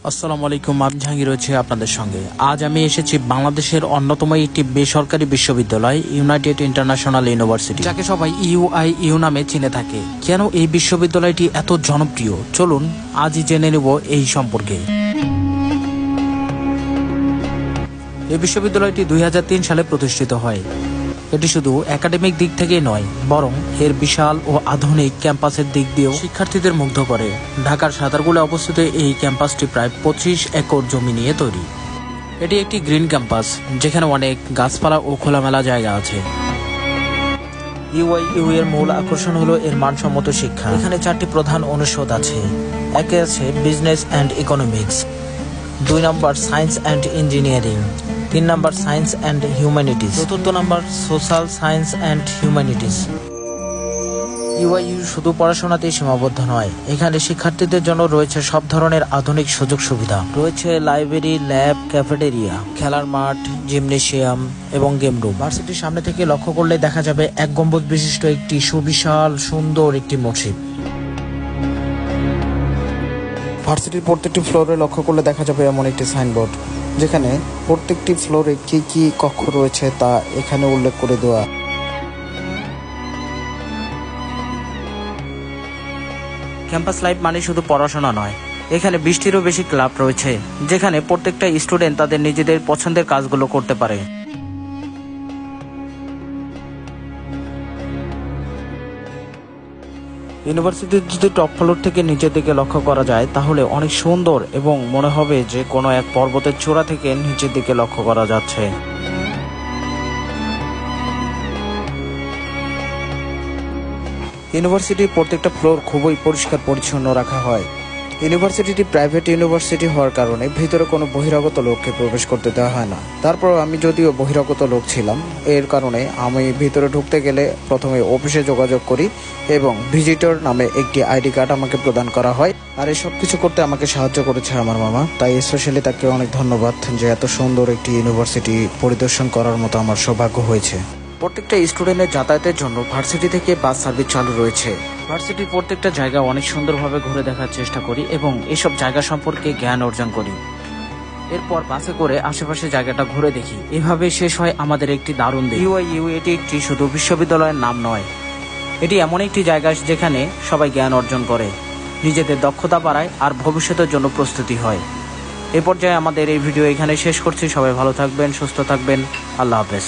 আসসালামু আলাইকুম, আমি জাহাঙ্গীর রয়েছে আপনাদের সঙ্গে। আজ আমি এসেছি বাংলাদেশের অন্যতম একটি বেসরকারি বিশ্ববিদ্যালয় ইউনাইটেড ইন্টারন্যাশনাল ইউনিভার্সিটি, যাকে সবাই ইউআইইউ নামে চিনে থাকে। কেন এই বিশ্ববিদ্যালয়টি এত জনপ্রিয়, চলুন আজই জেনে নেব এই সম্পর্কে। এই বিশ্ববিদ্যালয়টি 2003 সালে প্রতিষ্ঠিত হয়। এটি শুধু একাডেমিক দিক থেকেই নয়, বরং এর বিশাল ও আধুনিক ক্যাম্পাসের দিক দিয়েও শিক্ষার্থীদের মুগ্ধ করে। ঢাকার সাতারকুলে অবস্থিত এই ক্যাম্পাসটি প্রায় 25 একর জমি নিয়ে তৈরি। এটি একটি গ্রিন ক্যাম্পাস, যেখানে অনেক গাছপালা ও খোলামেলা জায়গা আছে। ইউআইইউ এর মূল আকর্ষণ হলো এর মানসম্মত শিক্ষা। এখানে 4টি প্রধান অনুষদ আছে। একে আছে business and economics, 2 number science and engineering, 3 number science and humanities, 4th number social science and humanities. UIU শুধু পড়াশোনাতেই সীমাবদ্ধ নয়, এখানে শিক্ষার্থীদের জন্য রয়েছে সব ধরনের আধুনিক সুযোগ সুবিধা। রয়েছে লাইব্রেরি, ল্যাব, ক্যাফেটেরিয়া, খেলার মাঠ, জিমনেশিয়াম এবং গেম রুম। ভার্সিটির সামনে থেকে লক্ষ্য করলে দেখা যাবে 1 গম্বুজ বিশিষ্ট একটি সুবিশাল সুন্দর একটি মসজিদ। ভার্সিটির প্রত্যেকটি ফ্লোরে লক্ষ্য করলে দেখা যাবে এমন একটি সাইনবোর্ড, যেখানে প্রত্যেকটি ফ্লোরে কি কি কক্ষ রয়েছে তা এখানে উল্লেখ করে দেওয়া। ক্যাম্পাস লাইফ মানে শুধু পড়াশোনা নয়, এখানে 20টিরও বেশি ক্লাব রয়েছে, যেখানে প্রত্যেকটা স্টুডেন্ট তাদের নিজেদের পছন্দের কাজগুলো করতে পারে। ইউনিভার্সিটির যদি টপ ফ্লোর থেকে নিচের দিকে লক্ষ্য করা যায়, তাহলে অনেক সুন্দর এবং মনে হবে যে কোনো এক পর্বতের চূড়া থেকে নিচের দিকে লক্ষ্য করা যাচ্ছে। ইউনিভার্সিটির প্রত্যেকটা ফ্লোর খুবই পরিষ্কার পরিচ্ছন্ন রাখা হয়। ইউনিভার্সিটিটি প্রাইভেট ইউনিভার্সিটি হওয়ার কারণে ভিতরে কোনো বহিরাগত লোককে প্রবেশ করতে দেওয়া হয় না। তারপর আমি যদিও বহিরাগত লোক ছিলাম, এর কারণে আমি ভিতরে ঢুকতে গেলে প্রথমে অফিসে যোগাযোগ করি এবং ভিজিটর নামে একটি আইডি কার্ড আমাকে প্রদান করা হয়। আর এই সব কিছু করতে আমাকে সাহায্য করেছে আমার মামা, তাই স্পেশালি তাকে অনেক ধন্যবাদ যে এত সুন্দর একটি ইউনিভার্সিটি পরিদর্শন করার মতো আমার সৌভাগ্য হয়েছে। প্রত্যেকটা স্টুডেন্টের যাতায়াতের জন্য ভার্সিটি থেকে বাস সার্ভিস চালু রয়েছে। ভার্সিটির প্রত্যেকটা জায়গা অনেক সুন্দরভাবে ঘুরে দেখার চেষ্টা করি এবং এসব জায়গা সম্পর্কে জ্ঞান অর্জন করি। এরপর বাসে করে আশেপাশে জায়গাটা ঘুরে দেখি। এভাবে শেষ হয় আমাদের একটি দারুণ দিন। ইউআইইউ এটি একটি শুধু বিশ্ববিদ্যালয়ের নাম নয়, এটি এমন একটি জায়গা যেখানে সবাই জ্ঞান অর্জন করে, নিজেদের দক্ষতা বাড়ায় আর ভবিষ্যতের জন্য প্রস্তুতি হয়। এ পর্যায়ে আমাদের এই ভিডিও এখানে শেষ করছি। সবাই ভালো থাকবেন, সুস্থ থাকবেন। আল্লাহ হাফেজ।